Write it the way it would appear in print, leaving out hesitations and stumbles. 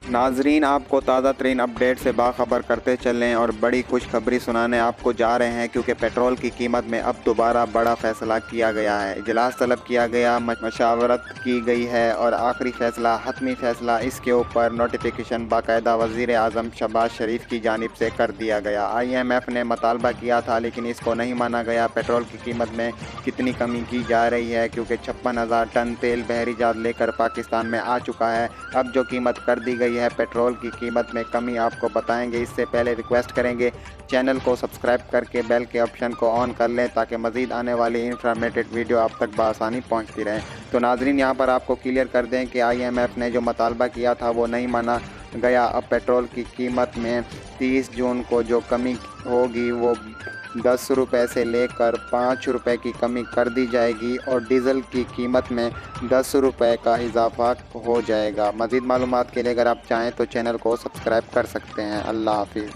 नाजरीन, आपको ताज़ा तरीन अपडेट से बाखबर करते चलें और बड़ी खुशखबरी सुनाने आपको जा रहे हैं, क्योंकि पेट्रोल की कीमत में अब दोबारा बड़ा फैसला किया गया है। इजलास तलब किया गया, मशावरत की गई है और आखिरी फैसला, हतमी फैसला इसके ऊपर नोटिफिकेशन बाकायदा वज़ीर आज़म शहबाज शरीफ की जानिब से कर दिया गया। IMF ने मुतालबा किया था लेकिन इसको नहीं माना गया। पेट्रोल की कीमत में कितनी कमी की जा रही है, क्योंकि 56,000 टन तेल बहरी जहाज लेकर पाकिस्तान में आ चुका है। अब जो कीमत कर दी गई है पेट्रोल की कीमत में कमी आपको बताएंगे। इससे पहले रिक्वेस्ट करेंगे चैनल को सब्सक्राइब करके बेल के ऑप्शन को ऑन कर लें, ताकि मज़ीद आने वाली इंफॉर्मेटिव वीडियो आप तक बआसानी पहुंचती रहें। तो नाजरीन, यहाँ पर आपको क्लियर कर दें कि IMF ने जो मुतालबा किया था वो नहीं माना गया। अब पेट्रोल की कीमत में 30 जून को जो कमी होगी वो 10 रुपये से लेकर 5 रुपये की कमी कर दी जाएगी और डीज़ल की कीमत में 10 रुपये का इजाफा हो जाएगा। मज़ीद मालूमात के लिए अगर आप चाहें तो चैनल को सब्सक्राइब कर सकते हैं। अल्लाह हाफिज़।